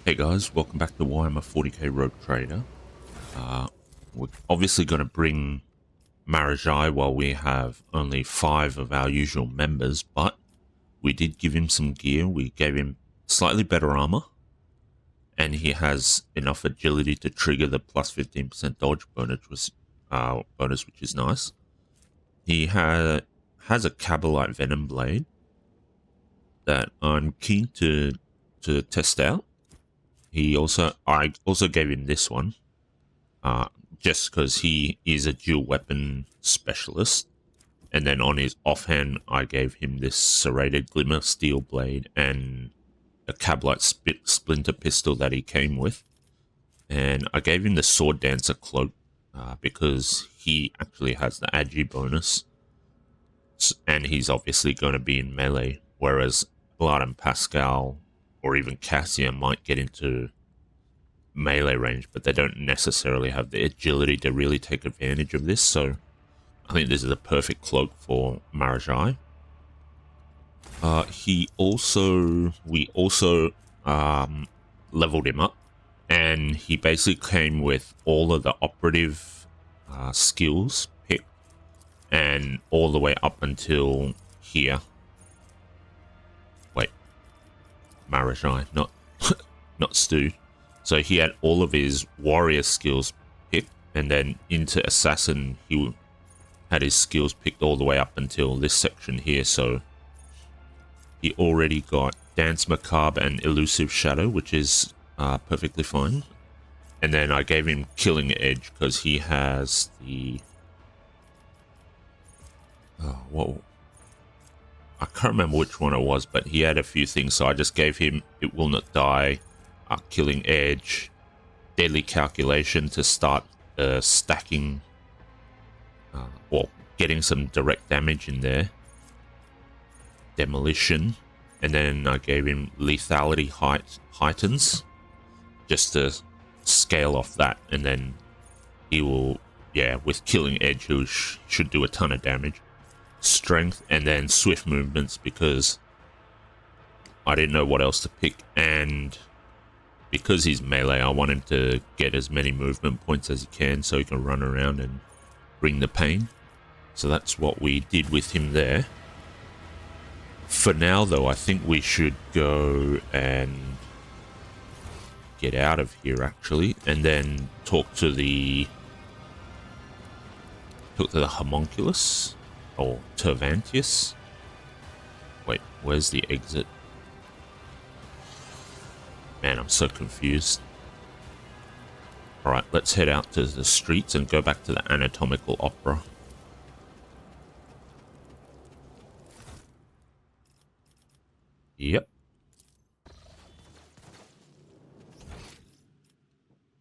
Hey guys, welcome back to Warhammer 40k Rogue Trader. We're obviously going to bring Marajai while we have only 5 of our usual members, but we did give him some gear. We gave him slightly better armor, and he has enough agility to trigger the plus 15% dodge bonus, which is nice. He has a Cabalite Venom Blade that I'm keen to test out. I also gave him this one, just because he is a dual weapon specialist. And then on his offhand, I gave him this serrated glimmer steel blade and a Cabalite splinter pistol that he came with. And I gave him the sword dancer cloak because he actually has the agi bonus, and he's obviously going to be in melee, whereas Blood and Pascal or even Cassia might get into melee range, but they don't necessarily have the agility to really take advantage of this. So I think this is a perfect cloak for Marajai. We also leveled him up, and he basically came with all of the operative skills picked, and all the way up until here. Wait, Marajai, not not Stu. So he had all of his warrior skills picked, and then into assassin he had his skills picked all the way up until this section here. So he already got Dance Macabre and Elusive Shadow, which is perfectly fine. And then I gave him Killing Edge because he has the I can't remember which one it was, but he had a few things, so I just gave him It Will Not Die, Killing Edge, Deadly Calculation to start stacking or getting some direct damage in there, Demolition, and then I gave him Lethality Heightens just to scale off that, and then he will, with Killing Edge, he should do a ton of damage. Strength, and then Swift Movements because I didn't know what else to pick, and because he's melee, I want him to get as many movement points as he can so he can run around and bring the pain. So that's what we did with him there. For now, though, I think we should go and get out of here, actually, and then talk to the homunculus, or Tervantius. Wait, where's the exit? Man, I'm so confused. Alright, let's head out to the streets and go back to the anatomical opera. Yep.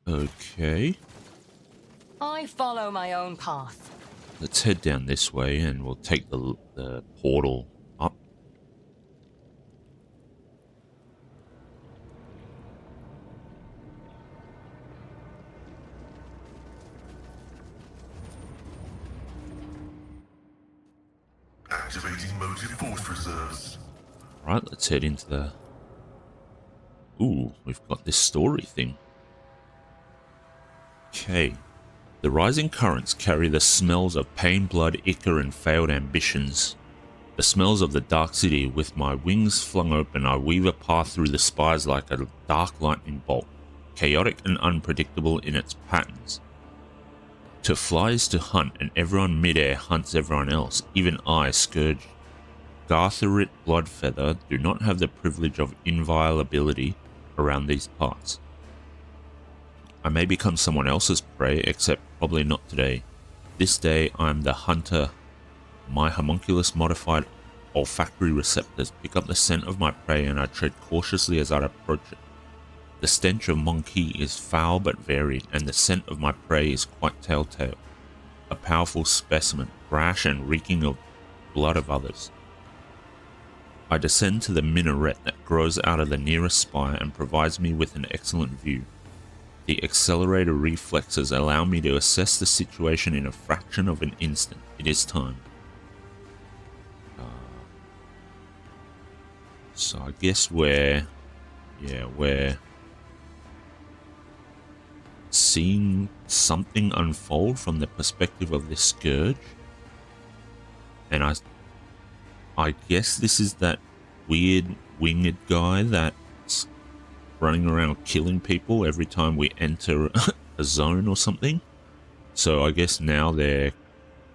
Okay. I follow my own path. Let's head down this way and we'll take the portal up. Activating motive force reserves. Right, let's head into the... Ooh, we've got this story thing. Okay. The rising currents carry the smells of pain, blood, ichor, and failed ambitions. The smells of the dark city. With my wings flung open, I weave a path through the spires like a dark lightning bolt, chaotic and unpredictable in its patterns. To fly is to hunt, and everyone midair hunts everyone else. Even I, Scourge, Gartherit Bloodfeather, do not have the privilege of inviolability around these parts. I may become someone else's prey, except probably not today. This day I am the hunter. My homunculus modified olfactory receptors pick up the scent of my prey, and I tread cautiously as I approach it. The stench of Monkey is foul but varied, and the scent of my prey is quite telltale. A powerful specimen, brash and reeking of blood of others. I descend to the minaret that grows out of the nearest spire and provides me with an excellent view. The accelerator reflexes allow me to assess the situation in a fraction of an instant. It is time. So I guess we're seeing something unfold from the perspective of this scourge. And I guess this is that weird winged guy that's running around killing people every time we enter a zone or something. So I guess now they're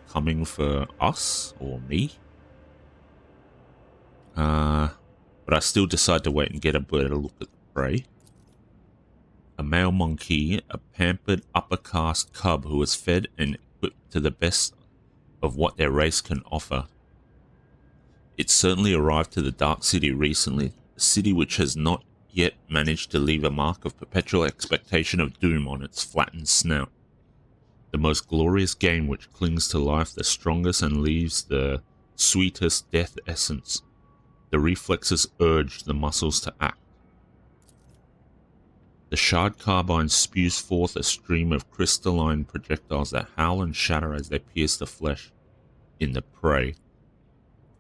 coming for us or me. But I still decide to wait and get a better look at the prey. A male monkey, a pampered upper caste cub who is fed and equipped to the best of what their race can offer. It certainly arrived to the Dark City recently, a city which has not yet managed to leave a mark of perpetual expectation of doom on its flattened snout. The most glorious game which clings to life the strongest and leaves the sweetest death essence. The reflexes urge the muscles to act. The shard carbine spews forth a stream of crystalline projectiles that howl and shatter as they pierce the flesh in the prey.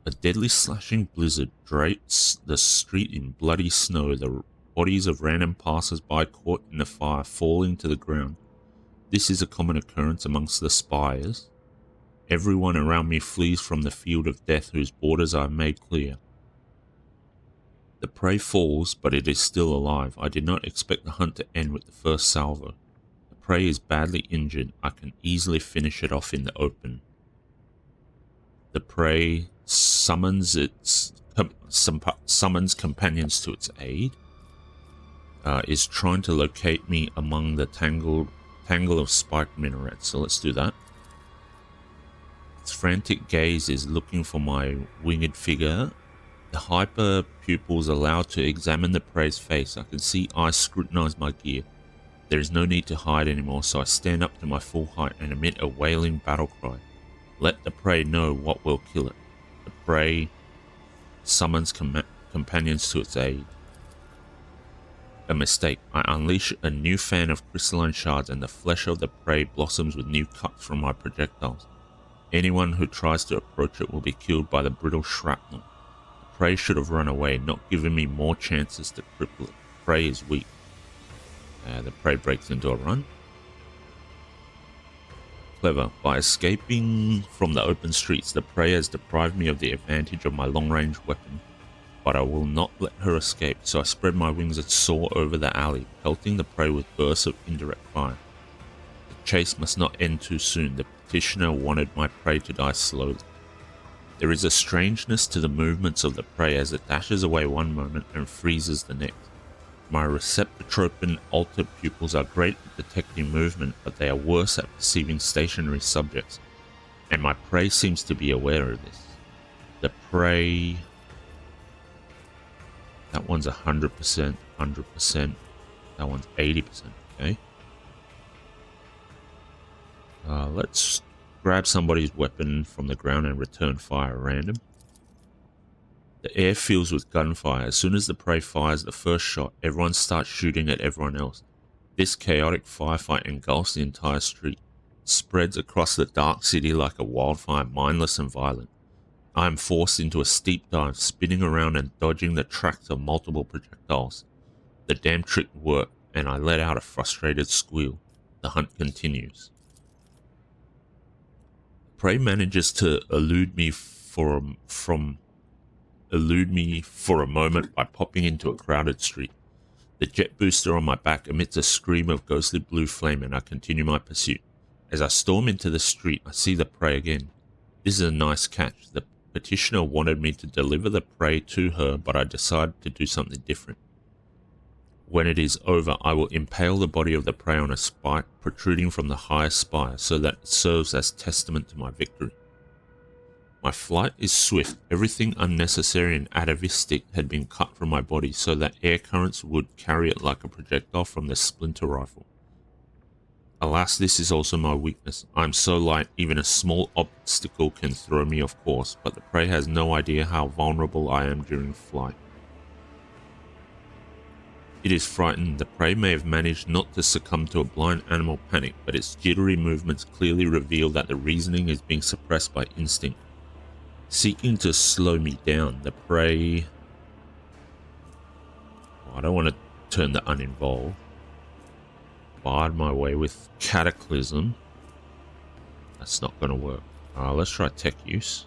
A deadly slashing blizzard drapes the street in bloody snow, the bodies of random passers-by caught in the fire falling to the ground. This is a common occurrence amongst the spires. Everyone around me flees from the field of death whose borders I have made clear. The prey falls, but it is still alive. I did not expect the hunt to end with the first salvo. The prey is badly injured. I can easily finish it off in the open. The prey summons companions to its aid. Is trying to locate me among the tangle of spiked minarets. So let's do that. Its frantic gaze is looking for my winged figure. The hyper pupils allowed to examine the prey's face. I can see eyes scrutinize my gear. There is no need to hide anymore, so I stand up to my full height and emit a wailing battle cry. Let the prey know what will kill it. The prey summons companions to its aid. A mistake. I unleash a new fan of crystalline shards and the flesh of the prey blossoms with new cuts from my projectiles. Anyone who tries to approach it will be killed by the brittle shrapnel. The prey should have run away, not giving me more chances to cripple it. The prey is weak. The prey breaks into a run. Clever. By escaping from the open streets, the prey has deprived me of the advantage of my long-range weapon. But I will not let her escape, so I spread my wings and soar over the alley, pelting the prey with bursts of indirect fire. The chase must not end too soon. The petitioner wanted my prey to die slowly. There is a strangeness to the movements of the prey as it dashes away one moment and freezes the next. My receptotropin altered pupils are great at detecting movement, but they are worse at perceiving stationary subjects, and my prey seems to be aware of this. The prey... That one's 100%, 100%. That one's 80%, okay. Let's grab somebody's weapon from the ground and return fire random. The air fills with gunfire. As soon as the prey fires the first shot, everyone starts shooting at everyone else. This chaotic firefight engulfs the entire street, spreads across the dark city like a wildfire, mindless and violent. I am forced into a steep dive, spinning around and dodging the tracks of multiple projectiles. The damn trick worked, and I let out a frustrated squeal. The hunt continues. Prey manages to elude me for a moment by popping into a crowded street. The jet booster on my back emits a scream of ghostly blue flame, and I continue my pursuit. As I storm into the street, I see the prey again. This is a nice catch. The petitioner wanted me to deliver the prey to her, but I decided to do something different. When it is over, I will impale the body of the prey on a spike protruding from the highest spire, so that it serves as testament to my victory. My flight is swift. Everything unnecessary and atavistic had been cut from my body, so that air currents would carry it like a projectile from the splinter rifle. Alas, this is also my weakness. I am so light, even a small obstacle can throw me off course, but the prey has no idea how vulnerable I am during flight. It is frightened. The prey may have managed not to succumb to a blind animal panic, but its jittery movements clearly reveal that the reasoning is being suppressed by instinct. Seeking to slow me down, the prey... I don't want to turn the uninvolved. barred my way with Cataclysm. That's not going to work. Let's try tech use.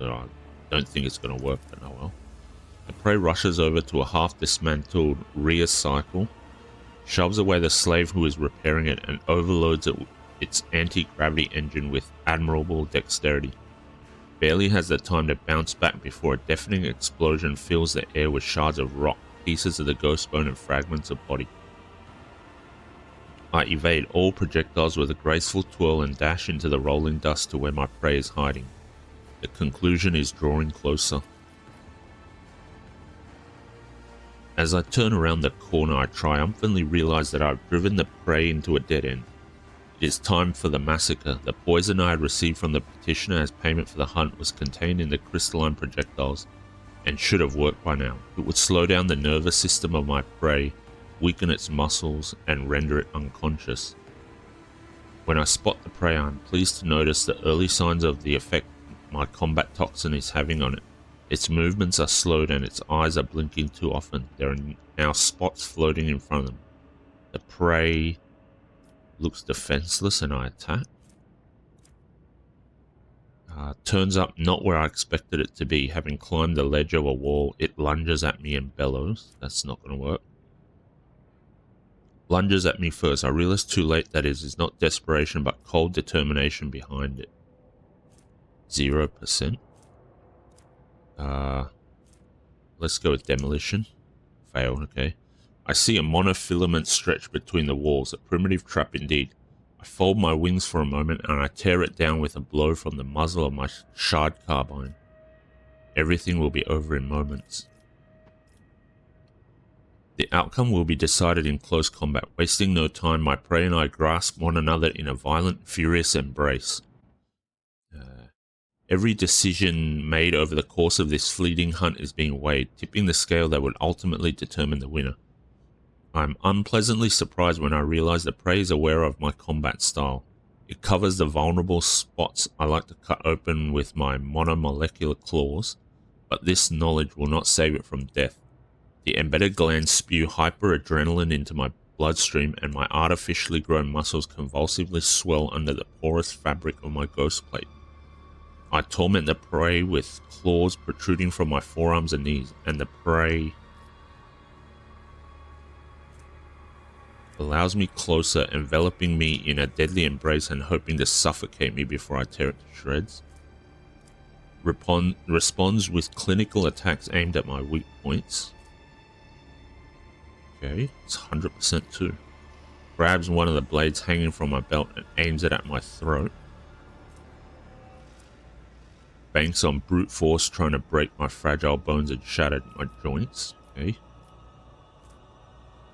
I don't think it's going to work, but oh well. The prey rushes over to a half-dismantled rear cycle, shoves away the slave who is repairing it, and overloads its anti-gravity engine with admirable dexterity. Barely has the time to bounce back before a deafening explosion fills the air with shards of rock, pieces of the ghost bone, and fragments of body. I evade all projectiles with a graceful twirl and dash into the rolling dust to where my prey is hiding. The conclusion is drawing closer. As I turn around the corner, I triumphantly realize that I've driven the prey into a dead end. It is time for the massacre. The poison I had received from the petitioner as payment for the hunt was contained in the crystalline projectiles and should have worked by now. It would slow down the nervous system of my prey, weaken its muscles, and render it unconscious. When I spot the prey, I am pleased to notice the early signs of the effect my combat toxin is having on it. Its movements are slowed and its eyes are blinking too often. There are now spots floating in front of them. The prey looks defenseless and I attack. Turns up not where I expected it to be. Having climbed the ledge of a wall, it lunges at me and bellows. That's not going to work. Lunges at me first. I realize too late that it is not desperation but cold determination behind it. 0%. Let's go with demolition. Fail, okay. I see a monofilament stretch between the walls, a primitive trap indeed. I fold my wings for a moment and I tear it down with a blow from the muzzle of my shard carbine. Everything will be over in moments. The outcome will be decided in close combat. Wasting no time, my prey and I grasp one another in a violent, furious embrace. Every decision made over the course of this fleeting hunt is being weighed, tipping the scale that would ultimately determine the winner. I am unpleasantly surprised when I realize the prey is aware of my combat style. It covers the vulnerable spots I like to cut open with my monomolecular claws, but this knowledge will not save it from death. The embedded glands spew hyperadrenaline into my bloodstream and my artificially grown muscles convulsively swell under the porous fabric of my ghost plate. I torment the prey with claws protruding from my forearms and knees, and the prey allows me closer, enveloping me in a deadly embrace and hoping to suffocate me before I tear it to shreds. Responds with clinical attacks aimed at my weak points. Okay, it's 100% too. Grabs one of the blades hanging from my belt and aims it at my throat. Banks on brute force, trying to break my fragile bones and shattered my joints. Okay.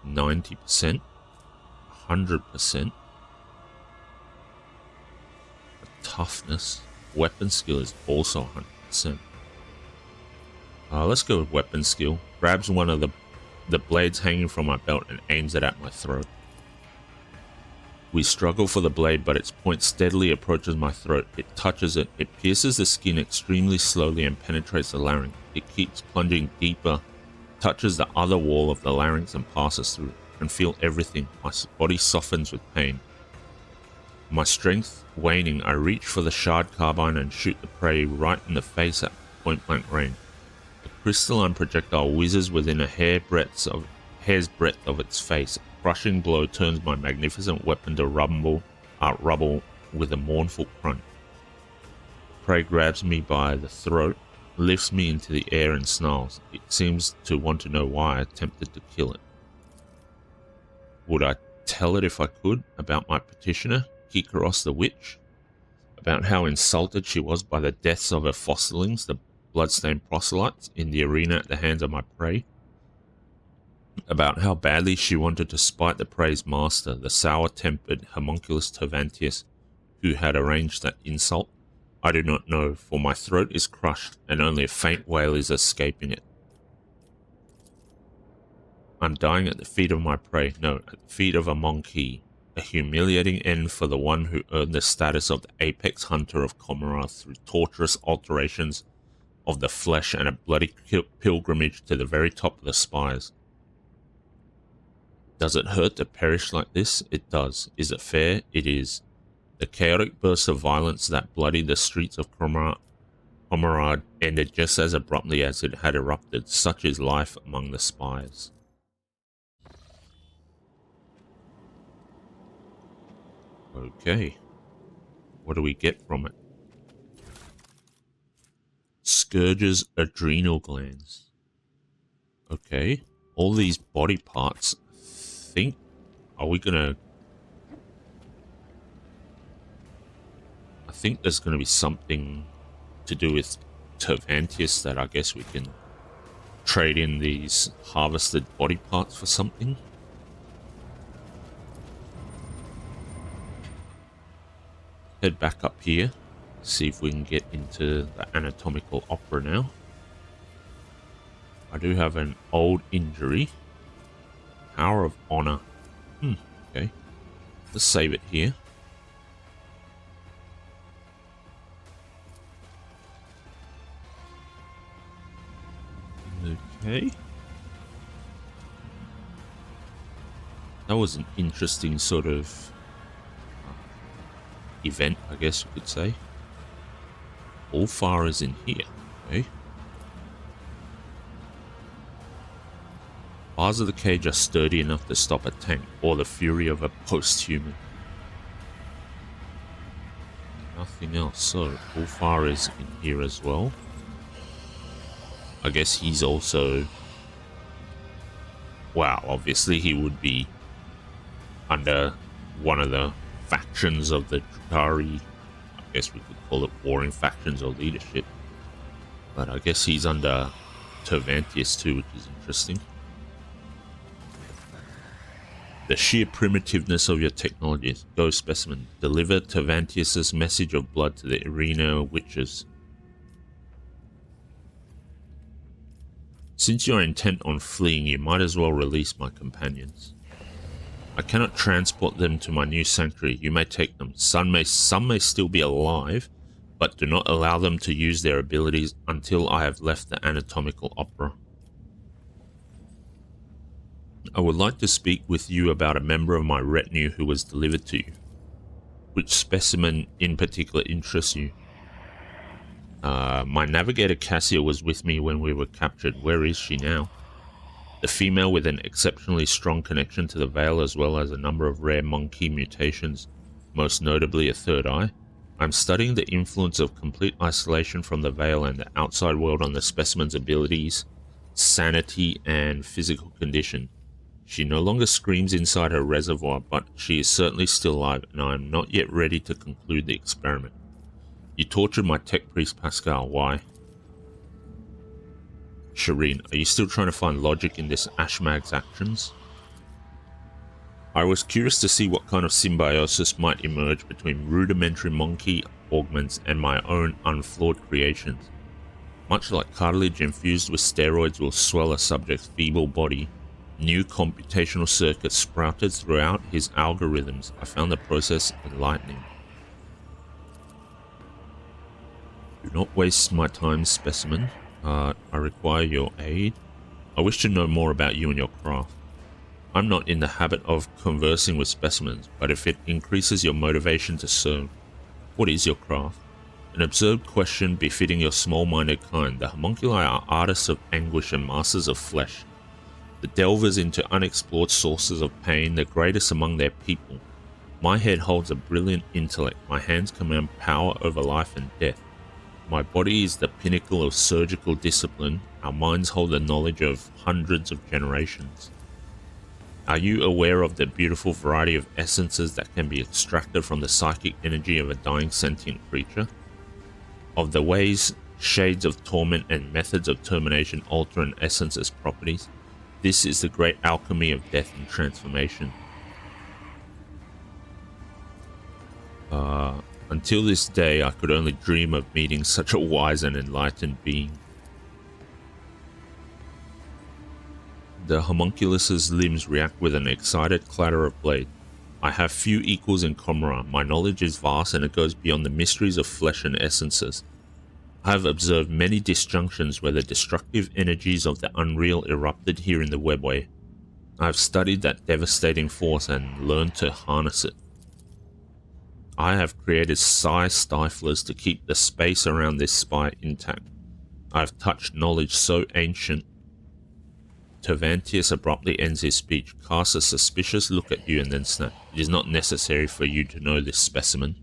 90%. 100%. Toughness. Weapon skill is also 100%. Let's go with weapon skill. Grabs one of the blades hanging from my belt and aims it at my throat. We struggle for the blade, but its point steadily approaches my throat. It touches it. It pierces the skin extremely slowly and penetrates the larynx. It keeps plunging deeper, touches the other wall of the larynx and passes through. I can feel everything. My body softens with pain. My strength waning, I reach for the shard carbine and shoot the prey right in the face at point-blank range. The crystalline projectile whizzes within a hair's breadth of its face. A crushing blow turns my magnificent weapon to rubble with a mournful crunch. The prey grabs me by the throat, lifts me into the air and snarls. It seems to want to know why I attempted to kill it. Would I tell it if I could about my petitioner, Kikaros the Witch? About how insulted she was by the deaths of her fossilings, the bloodstained proselytes, in the arena at the hands of my prey? About how badly she wanted to spite the prey's master, the sour-tempered homunculus Tervantius, who had arranged that insult? I do not know, for my throat is crushed and only a faint wail is escaping it. I'm dying at the feet of my prey, no, at the feet of a monkey, a humiliating end for the one who earned the status of the apex hunter of Comorath through torturous alterations of the flesh and a bloody pilgrimage to the very top of the spires. Does it hurt to perish like this? It does. Is it fair? It is. The chaotic burst of violence that bloodied the streets of Comerad ended just as abruptly as it had erupted. Such is life among the spires. Okay. What do we get from it? Scourge's adrenal glands. Okay. All these body parts. Are we gonna... I think there's gonna be something to do with Tervantius that I guess we can trade in these harvested body parts for something. Head back up here, see if we can get into the anatomical opera now. I do have an old injury. Power of Honor. Okay. Let's save it here. Okay. That was an interesting sort of event, I guess you could say. All fire is in here. Okay. Bars of the cage are sturdy enough to stop a tank or the fury of a post-human. Nothing else. So, all fire is in here as well. I guess he's also... Wow, obviously he would be under one of the factions of the Drukhari. I guess we could call it warring factions or leadership. But I guess he's under Tervantius too, which is interesting. The sheer primitiveness of your technologies. Go, specimen. Deliver Tervantius' message of blood to the arena witches. Since you are intent on fleeing, you might as well release my companions. I cannot transport them to my new sanctuary. You may take them. Some may still be alive, but do not allow them to use their abilities until I have left the anatomical opera. I would like to speak with you about a member of my retinue who was delivered to you. Which specimen in particular interests you? My navigator Cassia was with me when we were captured. Where is she now? The female with an exceptionally strong connection to the Veil, as well as a number of rare monkey mutations, most notably a third eye. I'm studying the influence of complete isolation from the Veil and the outside world on the specimen's abilities, sanity, and physical condition. She no longer screams inside her reservoir, but she is certainly still alive, and I am not yet ready to conclude the experiment. You tortured my tech priest Pascal. Why? Shireen, are you still trying to find logic in this Ashmag's actions? I was curious to see what kind of symbiosis might emerge between rudimentary monkey augments and my own unflawed creations. Much like cartilage infused with steroids will swell a subject's feeble body, new computational circuits sprouted throughout his algorithms. I found the process enlightening. Do not waste my time, specimen. I require your aid. I wish to know more about you and your craft. I'm not in the habit of conversing with specimens, but if it increases your motivation to serve, what is your craft? An absurd question befitting your small-minded kind. The homunculi are artists of anguish and masters of flesh. The delvers into unexplored sources of pain, the greatest among their people. My head holds a brilliant intellect. My hands command power over life and death. My body is the pinnacle of surgical discipline. Our minds hold the knowledge of hundreds of generations. Are you aware of the beautiful variety of essences that can be extracted from the psychic energy of a dying sentient creature? Of the ways, shades of torment and methods of termination alter an essence's properties? This is the great alchemy of death and transformation. Until this day, I could only dream of meeting such a wise and enlightened being. The homunculus's limbs react with an excited clatter of blade. I have few equals in Comera. My knowledge is vast and it goes beyond the mysteries of flesh and essences. I have observed many disjunctions where the destructive energies of the unreal erupted here in the webway. I've studied that devastating force and learned to harness it. I have created psi stiflers to keep the space around this spire intact. I've touched knowledge so ancient. Tervantius abruptly ends his speech, casts a suspicious look at you and then snaps. It is not necessary for you to know this specimen.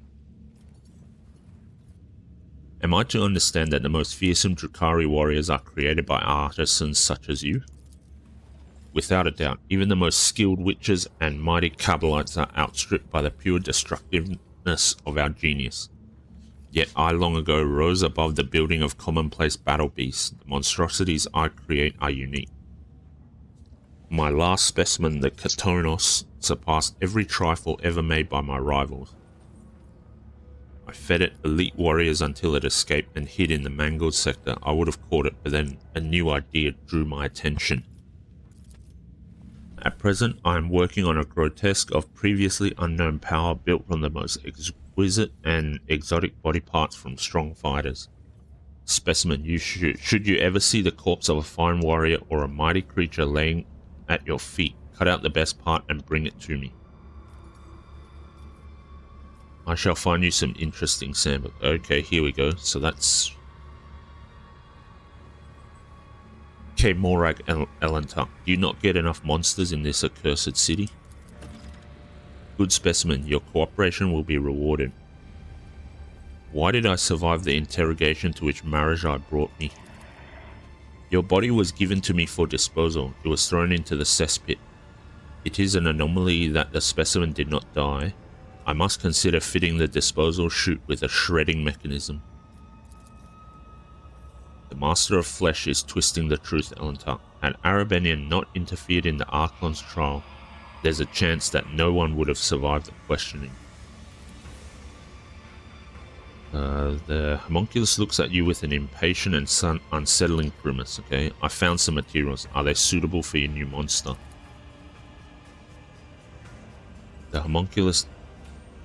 Am I to understand that the most fearsome Drukhari warriors are created by artisans such as you? Without a doubt, even the most skilled witches and mighty Kabbalites are outstripped by the pure destructiveness of our genius. Yet I long ago rose above the building of commonplace battle beasts. The monstrosities I create are unique. My last specimen, the Katonos, surpassed every trifle ever made by my rivals. I fed it elite warriors until it escaped and hid in the mangled sector. I would have caught it, but then a new idea drew my attention. At present, I am working on a grotesque of previously unknown power built from the most exquisite and exotic body parts from strong fighters. Specimen, should you ever see the corpse of a fine warrior or a mighty creature laying at your feet, cut out the best part and bring it to me. I shall find you some interesting sample. Okay, here we go. So that's K. Morag Elantuck. Do you not get enough monsters in this accursed city? Good specimen, your cooperation will be rewarded. Why did I survive the interrogation to which Marajai brought me? Your body was given to me for disposal. It was thrown into the cesspit. It is an anomaly that the specimen did not die. I must consider fitting the disposal chute with a shredding mechanism. The Master of Flesh is twisting the truth, Elantuck. Had Arabenian not interfered in the Archon's trial, there's a chance that no one would have survived the questioning. The homunculus looks at you with an impatient and unsettling grimace. Okay, I found some materials. Are they suitable for your new monster? The homunculus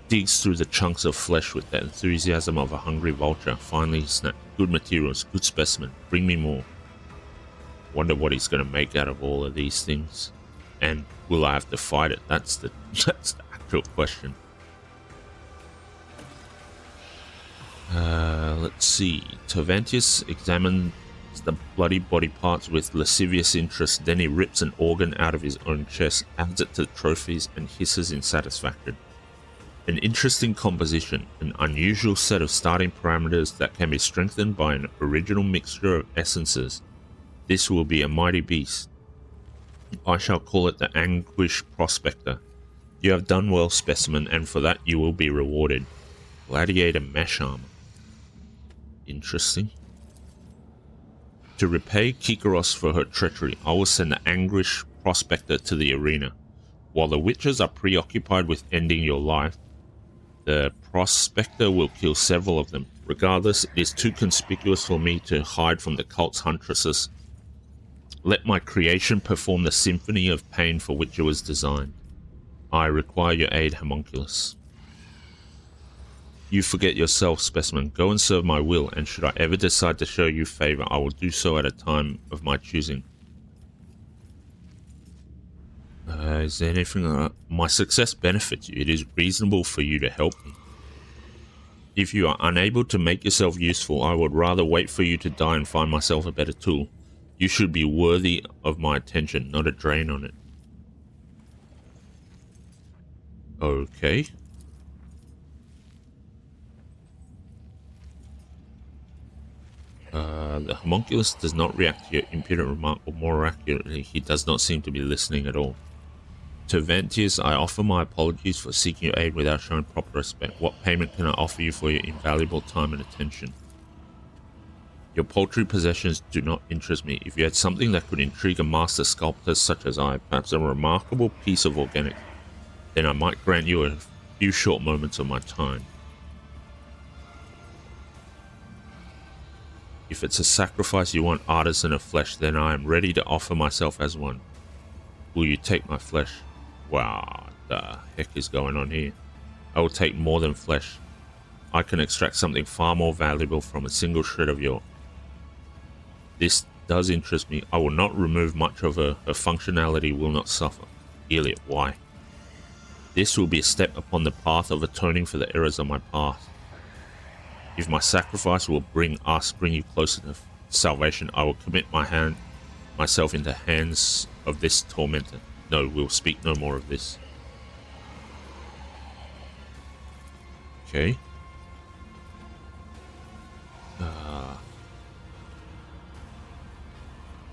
digs through the chunks of flesh with the enthusiasm of a hungry vulture. Finally, snap. Good materials, good specimen. Bring me more. Wonder what he's going to make out of all of these things. And will I have to fight it? That's the actual question. Let's see. Tervantius examines the bloody body parts with lascivious interest. Then he rips an organ out of his own chest, adds it to the trophies, and hisses in satisfaction. An interesting composition, an unusual set of starting parameters that can be strengthened by an original mixture of essences. This will be a mighty beast. I shall call it the Anguish Prospector. You have done well, specimen, and for that you will be rewarded. Gladiator mesh armor. Interesting. To repay Kikaros for her treachery, I will send the Anguish Prospector to the arena. While the witches are preoccupied with ending your life, the Prospector will kill several of them. Regardless, it is too conspicuous for me to hide from the cult's huntresses. Let my creation perform the symphony of pain for which it was designed. I require your aid, homunculus. You forget yourself, specimen. Go and serve my will, and should I ever decide to show you favor, I will do so at a time of my choosing. Is there anything... my success benefits you. It is reasonable for you to help me. If you are unable to make yourself useful, I would rather wait for you to die and find myself a better tool. You should be worthy of my attention, not a drain on it. Okay. The homunculus does not react to your impudent remark, or more accurately, he does not seem to be listening at all. To Vantius, I offer my apologies for seeking your aid without showing proper respect. What payment can I offer you for your invaluable time and attention? Your paltry possessions do not interest me. If you had something that could intrigue a master sculptor such as I, perhaps a remarkable piece of organic, then I might grant you a few short moments of my time. If it's a sacrifice you want, artisan of flesh, then I am ready to offer myself as one. Will you take my flesh? Wow, what the heck is going on here? I will take more than flesh. I can extract something far more valuable from a single shred of your... This does interest me. I will not remove much of her. Her functionality will not suffer. Elliot, why? This will be a step upon the path of atoning for the errors of my past. If my sacrifice will bring you closer to salvation, I will commit myself into hands of this tormentor. No, we'll speak no more of this. Okay.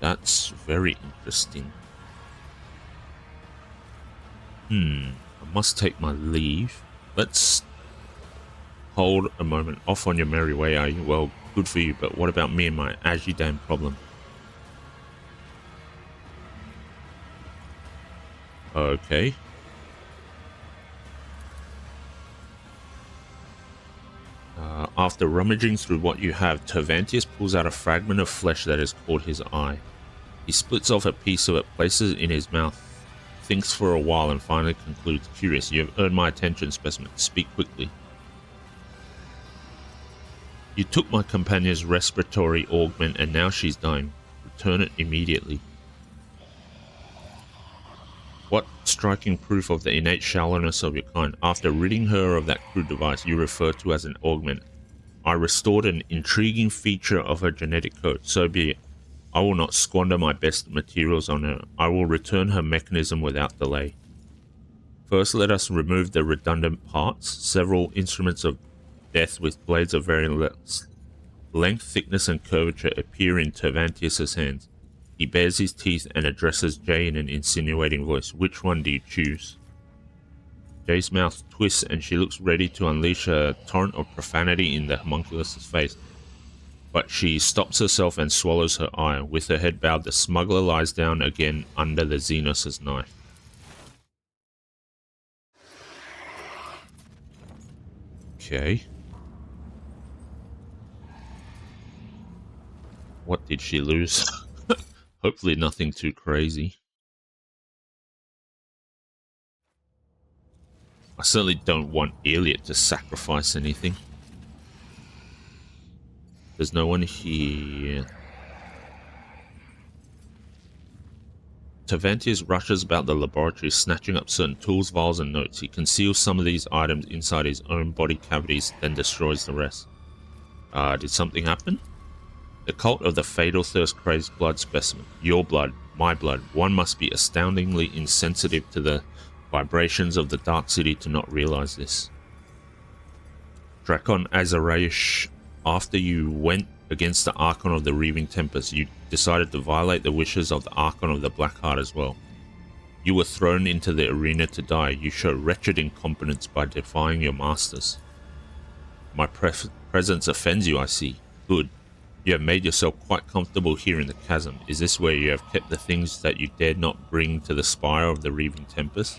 That's very interesting. I must take my leave. Let's hold a moment. Off on your merry way, are you? Well, good for you, but what about me and my Ajidan problem? Okay. After rummaging through what you have, Tervantius pulls out a fragment of flesh that has caught his eye. He splits off a piece of it, places it in his mouth, thinks for a while, and finally concludes, "Curious, you have earned my attention, specimen. Speak quickly." "You took my companion's respiratory augment, and now she's dying. Return it immediately." "What striking proof of the innate shallowness of your kind. After ridding her of that crude device you refer to as an augment, I restored an intriguing feature of her genetic code. So be it. I will not squander my best materials on her. I will return her mechanism without delay. First, let us remove the redundant parts. Several instruments of death with blades of varying length, thickness, and curvature appear in Tervantius's hands. He bares his teeth and addresses Jay in an insinuating voice. Which one do you choose? Jay's mouth twists and she looks ready to unleash a torrent of profanity in the homunculus's face. But she stops herself and swallows her eye. With her head bowed, the smuggler lies down again under the Xenos' knife. Okay. What did she lose? Hopefully nothing too crazy. I certainly don't want Elliot to sacrifice anything. There's no one here. Tervantius rushes about the laboratory, snatching up certain tools, vials, and notes. He conceals some of these items inside his own body cavities, then destroys the rest. Did something happen? The cult of the fatal thirst-crazed blood specimen. Your blood, my blood. One must be astoundingly insensitive to the vibrations of the Dark City to not realize this. Drakon Azaraish, after you went against the Archon of the Reaving Tempest, you decided to violate the wishes of the Archon of the Blackheart as well. You were thrown into the arena to die. You show wretched incompetence by defying your masters. My presence offends you, I see. Good. You have made yourself quite comfortable here in the chasm. Is this where you have kept the things that you dared not bring to the spire of the Reaving Tempest?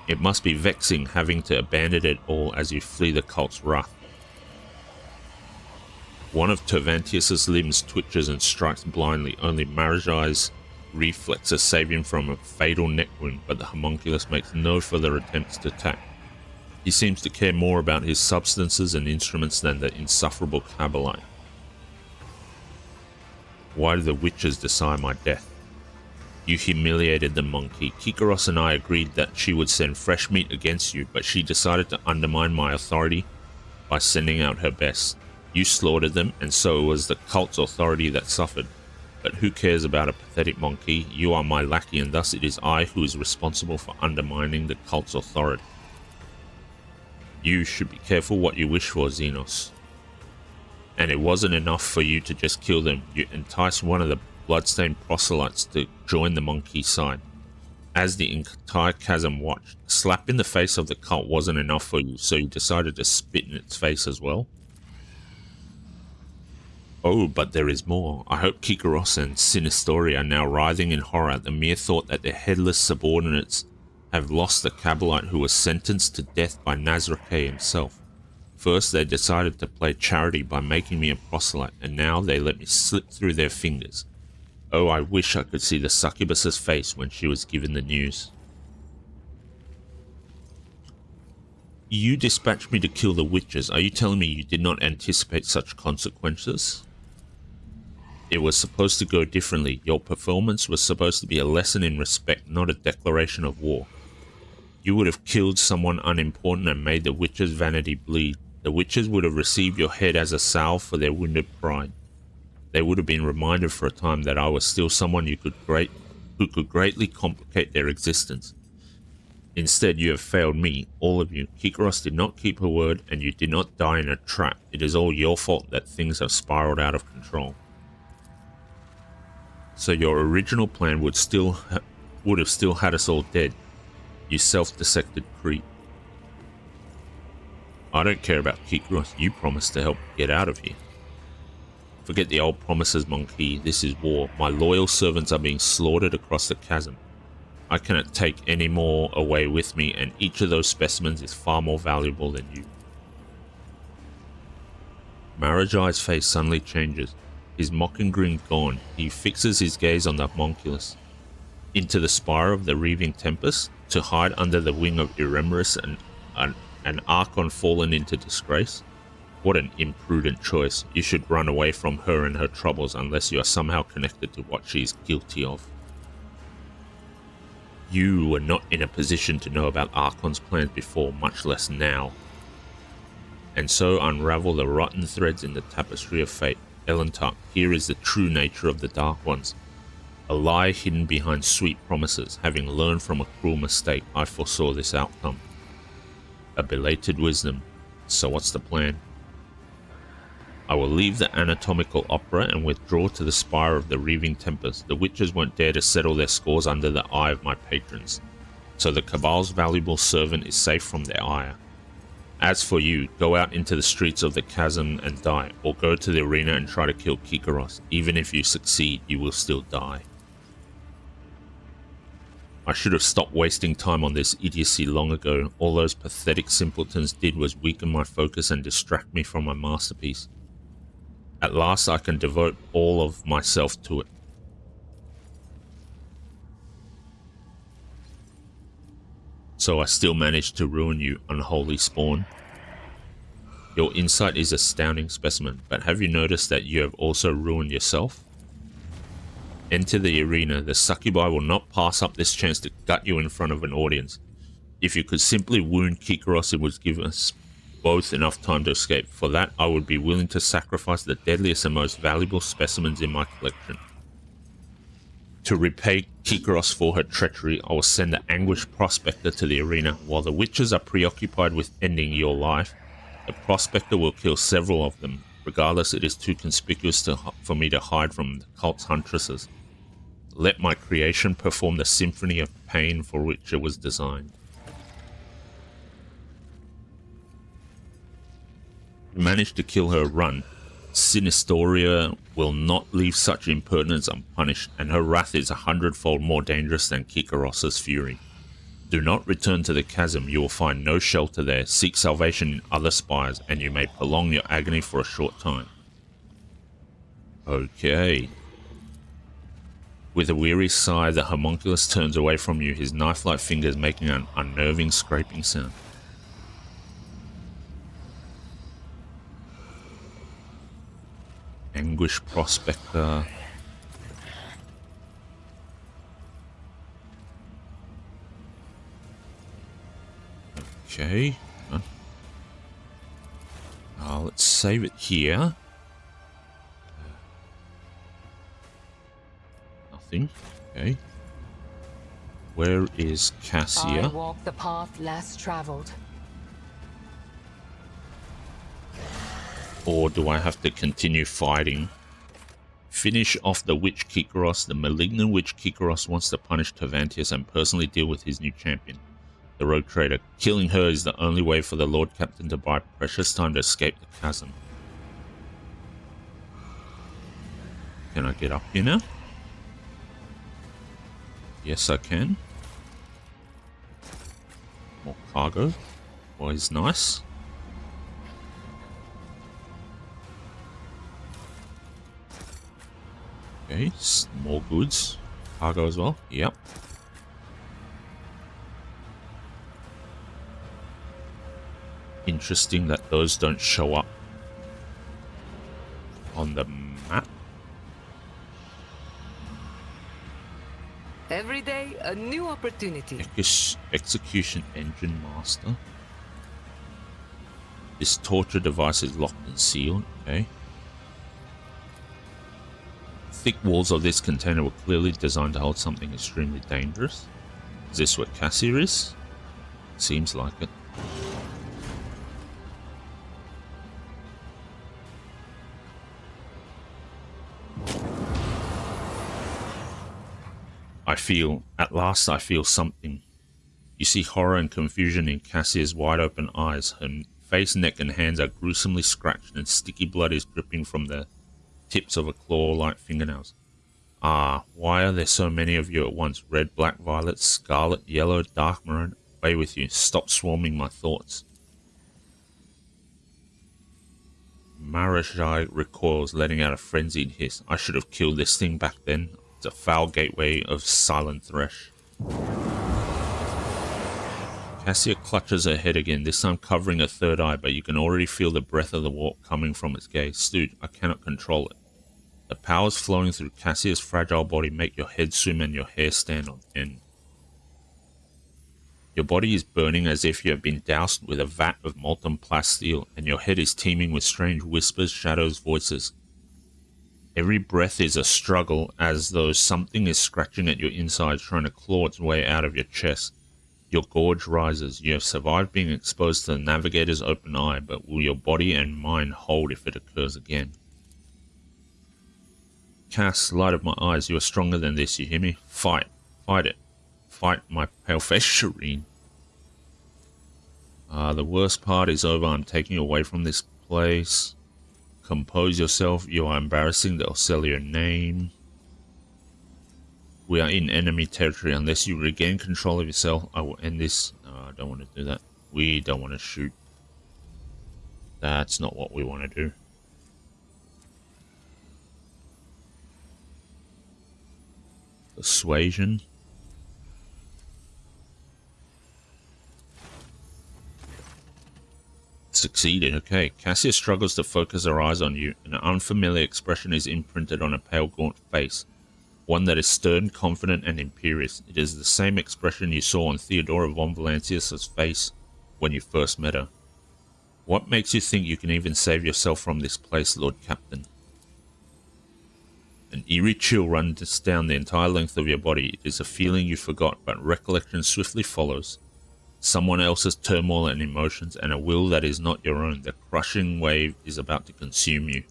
It must be vexing having to abandon it all as you flee the cult's wrath. One of Tervantius's limbs twitches and strikes blindly. Only Marajai's reflexes save him from a fatal neck wound, but the homunculus makes no further attempts to attack. He seems to care more about his substances and instruments than the insufferable Cabalite. Why do the witches desire my death? You humiliated the monkey. Kikaros and I agreed that she would send fresh meat against you, but she decided to undermine my authority by sending out her best. You slaughtered them, and so it was the cult's authority that suffered. But who cares about a pathetic monkey? You are my lackey, and thus it is I who is responsible for undermining the cult's authority. You should be careful what you wish for, Xenos. And it wasn't enough for you to just kill them. You enticed one of the bloodstained proselytes to join the monkey's side. As the entire chasm watched, a slap in the face of the cult wasn't enough for you, so you decided to spit in its face as well. Oh, but there is more. I hope Kikaros and Sinistori are now writhing in horror at the mere thought that their headless subordinates have lost the Cabalite who was sentenced to death by Nazrake himself. First, they decided to play charity by making me a proselyte, and now they let me slip through their fingers. Oh, I wish I could see the succubus's face when she was given the news. You dispatched me to kill the witches. Are you telling me you did not anticipate such consequences? It was supposed to go differently. Your performance was supposed to be a lesson in respect, not a declaration of war. You would have killed someone unimportant and made the witches' vanity bleed. The witches would have received your head as a salve for their wounded pride. They would have been reminded for a time that I was still someone who could greatly complicate their existence. Instead, you have failed me, all of you. Kikaros did not keep her word, and you did not die in a trap. It is all your fault that things have spiraled out of control. So your original plan would have still had us all dead. You self-dissected creep. I don't care about Kikaros. You promised to help get out of here. Forget the old promises, monkey. This is war. My loyal servants are being slaughtered across the chasm. I cannot take any more away with me, and each of those specimens is far more valuable than you. Marajai's face suddenly changes. His mocking grin gone, he fixes his gaze on the homunculus. Into the spire of the reaving tempest, to hide under the wing of Iremorus and an Archon fallen into disgrace? What an imprudent choice. You should run away from her and her troubles unless you are somehow connected to what she is guilty of. You were not in a position to know about Archon's plans before, much less now. And so unravel the rotten threads in the tapestry of fate. Elentark, here is the true nature of the Dark Ones. A lie hidden behind sweet promises. Having learned from a cruel mistake, I foresaw this outcome. A belated wisdom. So what's the plan? I will leave the anatomical opera and withdraw to the spire of the reaving tempest. The witches won't dare to settle their scores under the eye of my patrons. So the Cabal's valuable servant is safe from their ire. As for you, go out into the streets of the chasm and die, or go to the arena and try to kill Kikaros. Even if you succeed, you will still die. I should have stopped wasting time on this idiocy long ago. All those pathetic simpletons did was weaken my focus and distract me from my masterpiece. At last I can devote all of myself to it. So I still managed to ruin you, unholy spawn. Your insight is astounding specimen, but have you noticed that you have also ruined yourself? Enter the arena. The succubi will not pass up this chance to gut you in front of an audience. If you could simply wound Kikaros, it would give us both enough time to escape. For that, I would be willing to sacrifice the deadliest and most valuable specimens in my collection. To repay Kikaros for her treachery, I will send the Anguished Prospector to the arena. While the witches are preoccupied with ending your life, the Prospector will kill several of them. Regardless, it is too conspicuous for me to hide from the cult's huntresses. Let my creation perform the symphony of pain for which it was designed. You managed to kill her, run. Sinistoria will not leave such impertinence unpunished, and her wrath is 100-fold more dangerous than Kikaros's fury. Do not return to the chasm. You will find no shelter there. Seek salvation in other spires, and you may prolong your agony for a short time. Okay. With a weary sigh, the homunculus turns away from you, his knife-like fingers making an unnerving scraping sound. Anguish Prospector. Okay. Let's save it here. Nothing. Okay. Where is Cassia? I walk the path less traveled. Or do I have to continue fighting? Finish off the witch Kikaros. The malignant witch Kikaros wants to punish Tervantius and personally deal with his new champion, the rogue trader. Killing her is the only way for the Lord Captain to buy precious time to escape the chasm. Can I get up here now? Yes, I can. More cargo. Always nice. Okay, more goods. Cargo as well. Yep. Interesting that those don't show up on the map. A new opportunity. Execution Engine Master. This torture device is locked and sealed. Okay. Thick walls of this container were clearly designed to hold something extremely dangerous. Is this what Cassia is? Seems like it. At last I feel something. You see horror and confusion in Cassia's wide open eyes. Her face, neck and hands are gruesomely scratched and sticky blood is dripping from the tips of her claw-like fingernails. Ah, why are there so many of you at once? Red, black, violet, scarlet, yellow, dark maroon. Away with you. Stop swarming my thoughts. Marajai recoils, letting out a frenzied hiss. I should have killed this thing back then. It's a foul gateway of silent thresh. Cassia clutches her head again, this time covering her third eye, but you can already feel the breath of the warp coming from its gaze. Stu, I cannot control it. The powers flowing through Cassia's fragile body make your head swim and your hair stand on end. Your body is burning as if you have been doused with a vat of molten plasteel, and your head is teeming with strange whispers, shadows, voices. Every breath is a struggle, as though something is scratching at your insides, trying to claw its way out of your chest. Your gorge rises. You have survived being exposed to the Navigator's open eye, but will your body and mind hold if it occurs again? Cass, light of my eyes, you are stronger than this, you hear me? Fight. Fight it. Fight my pale-faced Shireen. The worst part is over. I'm taking you away from this place. Compose yourself. You are embarrassing. They'll sell your name. We are in enemy territory. Unless you regain control of yourself, I will end this. No, I don't want to do that. We don't want to shoot. That's not what we want to do. Persuasion. Succeeded. Okay. Cassia struggles to focus her eyes on you. An unfamiliar expression is imprinted on a pale, gaunt face. One that is stern, confident, and imperious. It is the same expression you saw on Theodora von Valancius's face when you first met her. What makes you think you can even save yourself from this place, Lord Captain? An eerie chill runs down the entire length of your body. It is a feeling you forgot, but recollection swiftly follows. Someone else's turmoil and emotions, and a will that is not your own. The crushing wave is about to consume you.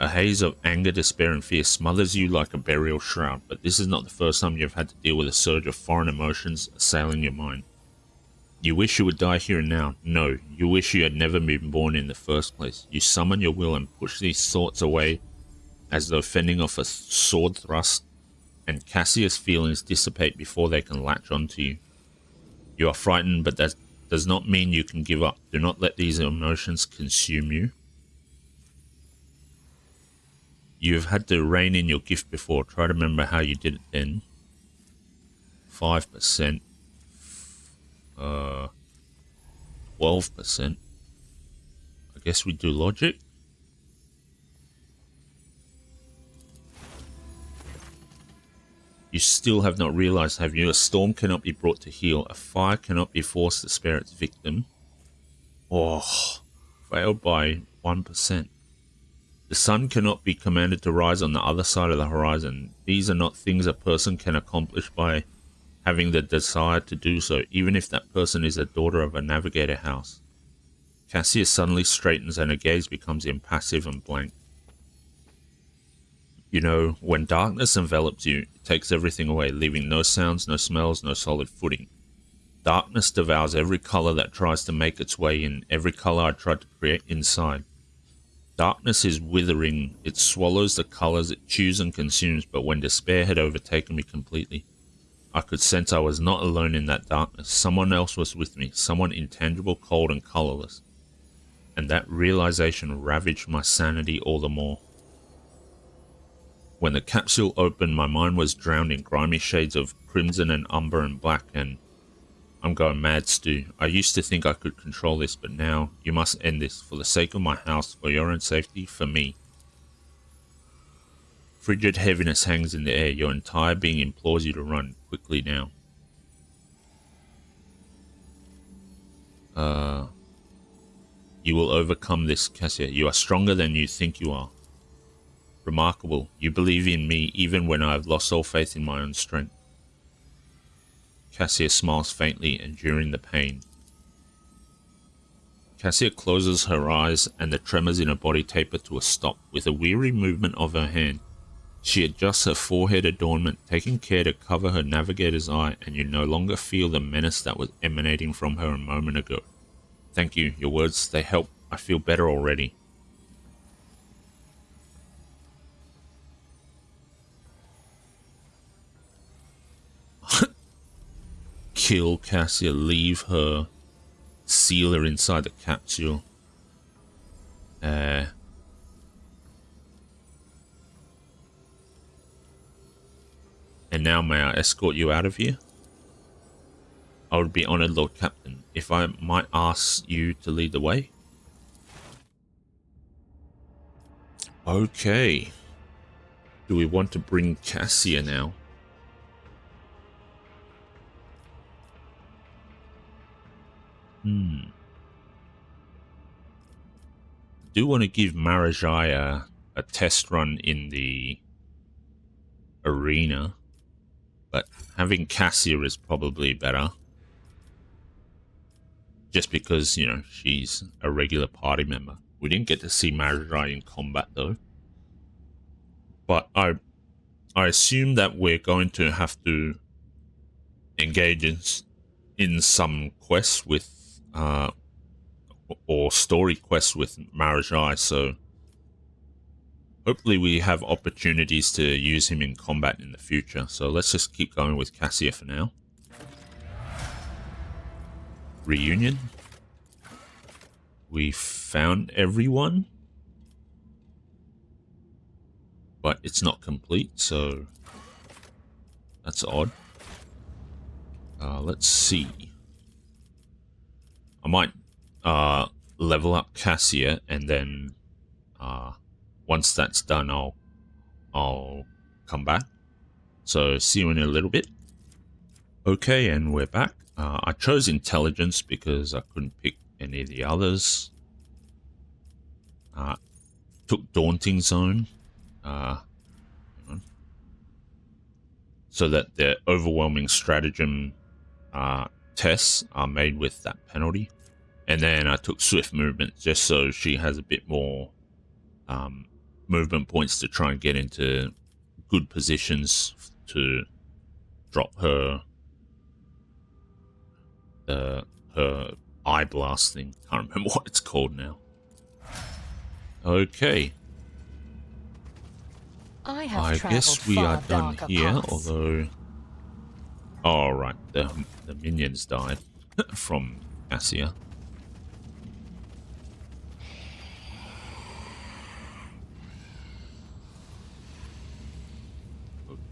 A haze of anger, despair, and fear smothers you like a burial shroud, but this is not the first time you've had to deal with a surge of foreign emotions assailing your mind. You wish you would die here and now. No, you wish you had never been born in the first place. You summon your will and push these thoughts away as though fending off a sword thrust, and Cassia's feelings dissipate before they can latch onto you. You are frightened, but that does not mean you can give up. Do not let these emotions consume you. You have had to rein in your gift before. Try to remember how you did it then. 5%. 12%. I guess we do logic. You still have not realized, have you? A storm cannot be brought to heal. A fire cannot be forced to spare its victim. Oh, failed by 1%. The sun cannot be commanded to rise on the other side of the horizon. These are not things a person can accomplish by having the desire to do so, even if that person is a daughter of a navigator house. Cassia suddenly straightens and her gaze becomes impassive and blank. You know, when darkness envelops you, it takes everything away, leaving no sounds, no smells, no solid footing. Darkness devours every color that tries to make its way in, every color I tried to create inside. Darkness is withering. It swallows the colors it chews and consumes, but when despair had overtaken me completely, I could sense I was not alone in that darkness. Someone else was with me, someone intangible, cold, and colorless. And that realization ravaged my sanity all the more. When the capsule opened, my mind was drowned in grimy shades of crimson and umber and black, and I'm going mad, Stu. I used to think I could control this, but now you must end this, for the sake of my house, for your own safety, for me. frigid heaviness hangs in the air. Your entire being implores you to run quickly now. You will overcome this, Cassia. You are stronger than you think you are. Remarkable. You believe in me even when I have lost all faith in my own strength. Cassia smiles faintly, enduring the pain. Cassia closes her eyes and the tremors in her body taper to a stop. With a weary movement of her hand, she adjusts her forehead adornment, taking care to cover her navigator's eye, and you no longer feel the menace that was emanating from her a moment ago. Thank you. Your words, they help. I feel better already. Kill Cassia, leave her, seal her inside the capsule. And now may I escort you out of here? I would be honored, Lord Captain, if I might ask you to lead the way. Okay. Do we want to bring Cassia now? Do want to give Marajai a test run in the arena, but having Cassia is probably better. Just because, you know, she's a regular party member. We didn't get to see Marajai in combat though. But I assume that we're going to have to engage in some quests with or story quests with Marajai, so hopefully we have opportunities to use him in combat in the future. So let's just keep going with Cassia for now. Reunion. We found everyone, but it's not complete, so that's odd. Let's see. I might level up Cassia, and then once that's done, I'll come back. So see you in a little bit. Okay, and we're back. I chose intelligence because I couldn't pick any of the others. Took daunting zone, so that the overwhelming stratagem tests are made with that penalty. And then I took swift movement just so she has a bit more movement points to try and get into good positions to drop her her eye blast thing. Can't remember what it's called now. Okay. I guess we are done here, paths. although... Oh, right. The minions died from Cassia.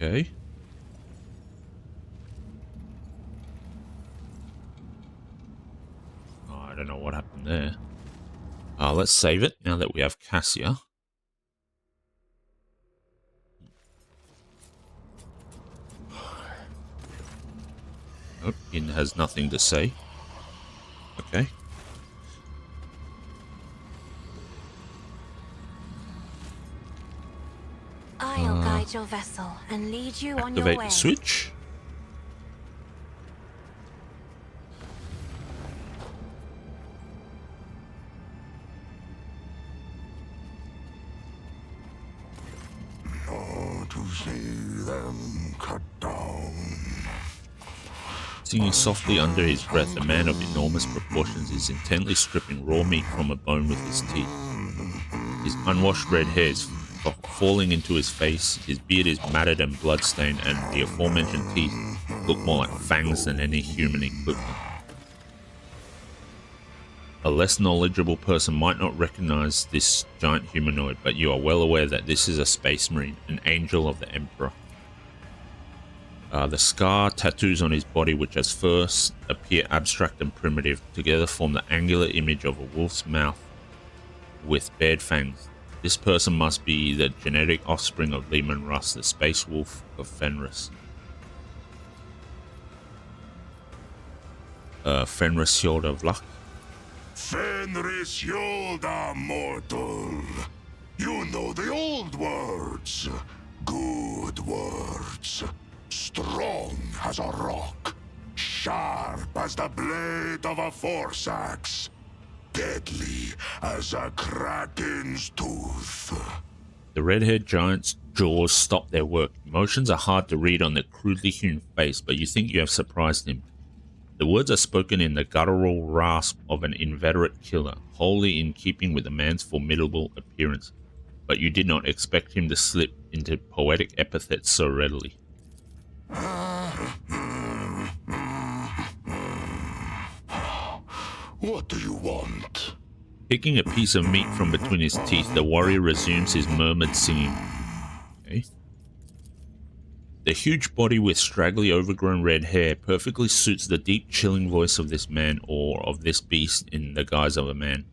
Okay. Oh, I don't know what happened there. Let's save it now that we have Cassia. Nope, Yin has nothing to say. Okay. I'll guide your vessel and lead you on your Activate way. the switch. To see them cut down. Singing softly under his breath, a man of enormous proportions is intently stripping raw meat from a bone with his teeth. His unwashed red hair is falling into his face, his beard is matted and bloodstained, and the aforementioned teeth look more like fangs than any human equivalent. A less knowledgeable person might not recognize this giant humanoid, but you are well aware that this is a space marine, an angel of the Emperor. The scar tattoos on his body, which at first appear abstract and primitive, together form the angular image of a wolf's mouth with bared fangs. This person must be the genetic offspring of Lehman Russ, the space wolf of Fenris. Fenris Fjord of Luck. Fenris Yolda, mortal. You know the old words. Good words. Strong as a rock. Sharp as the blade of a force axe. Deadly as a kraken's tooth. The red-haired giant's jaws stop their work. Emotions are hard to read on the crudely hewn face, but you think you have surprised him. The words are spoken in the guttural rasp of an inveterate killer, wholly in keeping with the man's formidable appearance, but you did not expect him to slip into poetic epithets so readily. What do you want? Picking a piece of meat from between his teeth, the warrior resumes his murmured singing. Okay. The huge body with straggly overgrown red hair perfectly suits the deep chilling voice of this man, or of this beast in the guise of a man.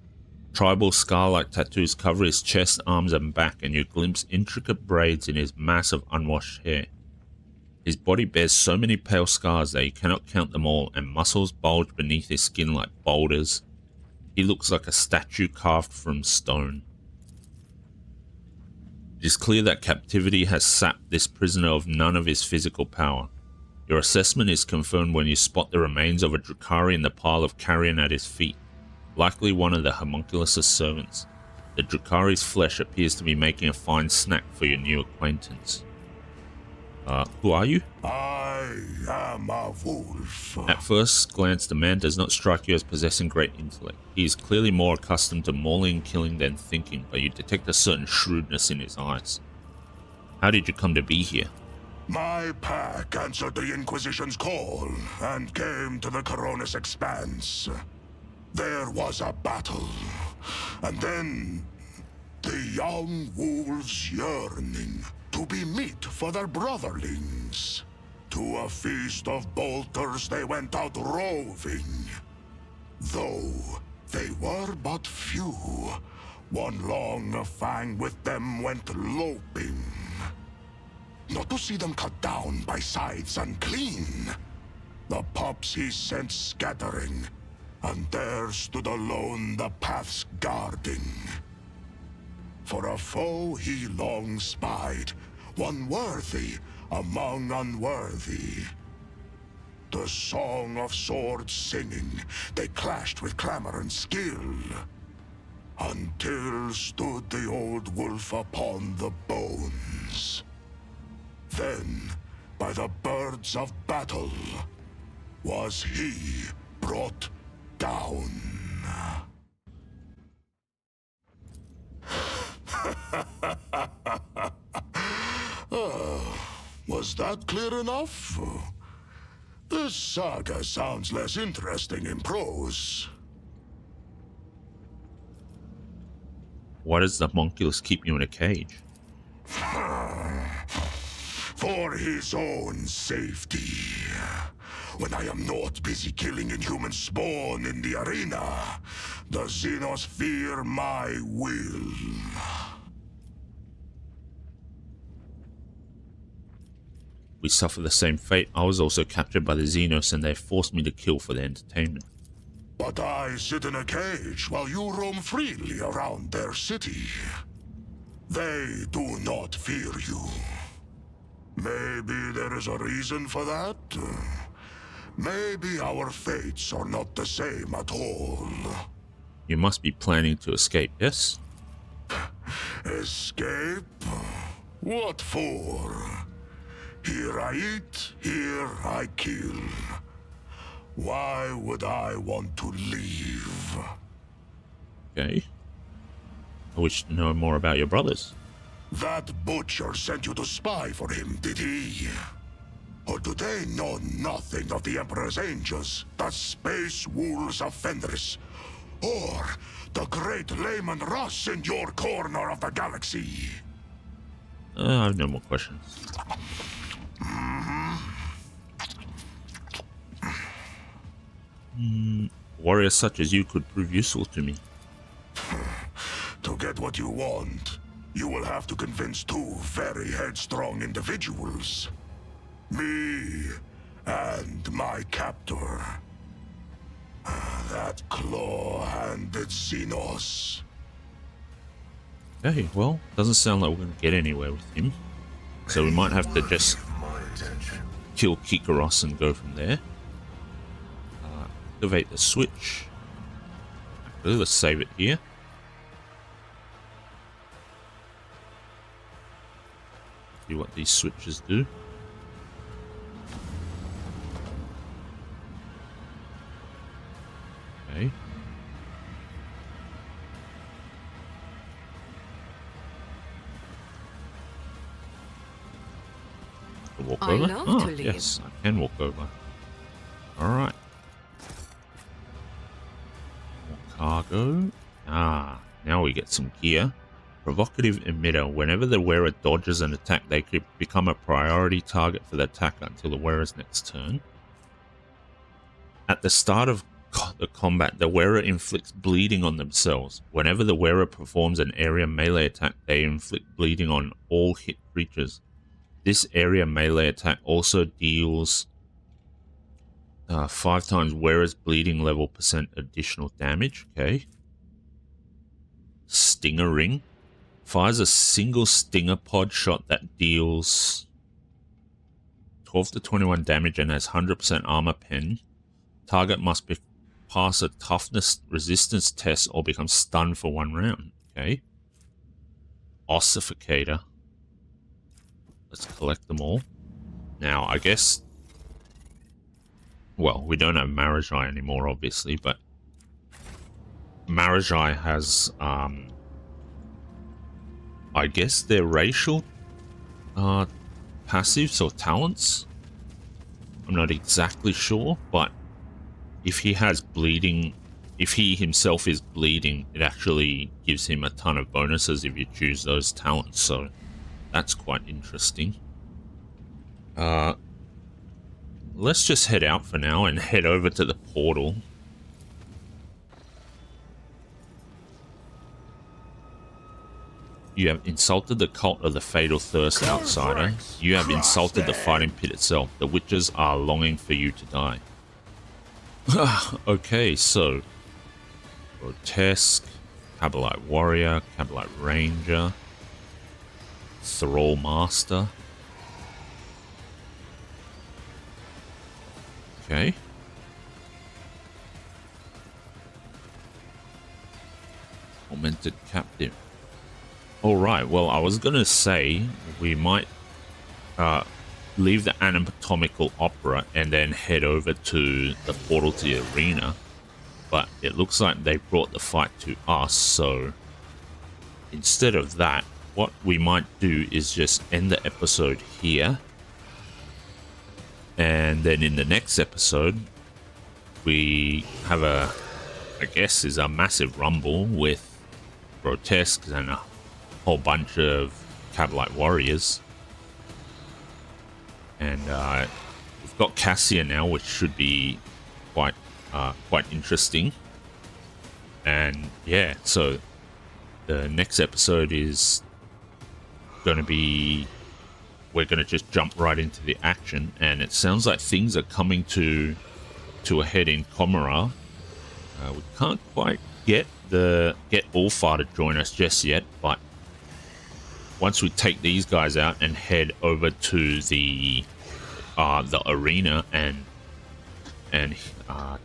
Tribal scar-like tattoos cover his chest, arms and back, and you glimpse intricate braids in his mass of unwashed hair. His body bears so many pale scars that you cannot count them all, and muscles bulge beneath his skin like boulders. He looks like a statue carved from stone. It is clear that captivity has sapped this prisoner of none of his physical power. Your assessment is confirmed when you spot the remains of a Drukhari in the pile of carrion at his feet, likely one of the homunculus' servants. The Drukhari's flesh appears to be making a fine snack for your new acquaintance. Who are you? I am a wolf. At first glance, the man does not strike you as possessing great intellect. He is clearly more accustomed to mauling and killing than thinking, but you detect a certain shrewdness in his eyes. How did you come to be here? My pack answered the Inquisition's call and came to the Coronis Expanse. There was a battle, and then the young wolves' yearning to be meat for their brotherlings. To a feast of bolters they went out roving. Though they were but few, one long fang with them went loping. Not to see them cut down by scythes unclean. The pups he sent scattering, and there stood alone the paths guarding. For a foe he long spied, one worthy among unworthy. The song of swords singing, they clashed with clamor and skill, until stood the old wolf upon the bones. Then, by the birds of battle, was he brought down. Was that clear enough? This saga sounds less interesting in prose. Why does the homunculus keep you in a cage? For his own safety. When I am not busy killing inhuman spawn in the arena, the Xenos fear my will. We suffer the same fate. I was also captured by the Xenos and they forced me to kill for their entertainment. But I sit in a cage while you roam freely around their city. They do not fear you. Maybe there is a reason for that. Maybe our fates are not the same at all. You must be planning to escape, yes? Escape? What for? Here I eat, here I kill. Why would I want to leave? Okay. I wish to know more about your brothers. That butcher sent you to spy for him, did he? Or do they know nothing of the Emperor's Angels, the space wolves of Fenris, or the great Lehman Russ in your corner of the galaxy? I have no more questions. Warriors such as you could prove useful to me. To get what you want, You will have to convince two very headstrong individuals. Me and my captor. That claw-handed Xenos. Okay, well, doesn't sound like we're going to get anywhere with him. So we might have to just kill Kikaros and go from there. Activate the switch. Actually, let's save it here. See what these switches do. Okay. Walk I over? love Oh, to leave. yes, I can walk over. Alright. More cargo. Ah, now we get some gear. Provocative emitter. Whenever the wearer dodges an attack, they could become a priority target for the attacker until the wearer's next turn. At the start of the combat, the wearer inflicts bleeding on themselves. Whenever the wearer performs an area melee attack, they inflict bleeding on all hit creatures. This area melee attack also deals 5 times wearer's bleeding level % additional damage. Okay. Stinger ring. Fires a single stinger pod shot that deals 12 to 21 damage and has 100% armor pen. Target must pass a toughness resistance test or become stunned for 1 round. Okay. Ossificator. Let's collect them all. Now, I guess... Well, we don't have Marajai anymore, obviously, but... Marajai has, I guess they're racial passives or talents. I'm not exactly sure, but if he has bleeding... If he himself is bleeding, it actually gives him a ton of bonuses if you choose those talents, so... That's quite interesting. Let's just head out for now and head over to the portal. You have insulted the cult of the Fatal Thirst Outsider. You have insulted the fighting pit itself. The witches are longing for you to die. Okay, so... Grotesque, Cabalite Warrior, Cabalite Ranger... Thrall Master. Okay. Tormented Captive. Alright, well, I was gonna say we might leave the anatomical opera and then head over to the portal to the arena. But it looks like they brought the fight to us, so instead of that, what we might do is just end the episode here. And then in the next episode, we have a, I guess, is a massive rumble with Grotesques and a whole bunch of Cabalite Warriors. And we've got Cassia now, which should be quite interesting. And yeah, so the next episode is going to be, we're going to just jump right into the action, and it sounds like things are coming to a head in Comora. We can't quite get Ulfar to join us just yet, but once we take these guys out and head over to the arena and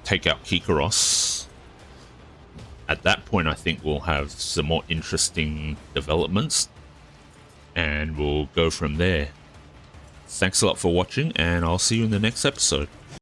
take out Kikaros, at that point I think we'll have some more interesting developments. And we'll go from there. Thanks a lot for watching, and I'll see you in the next episode.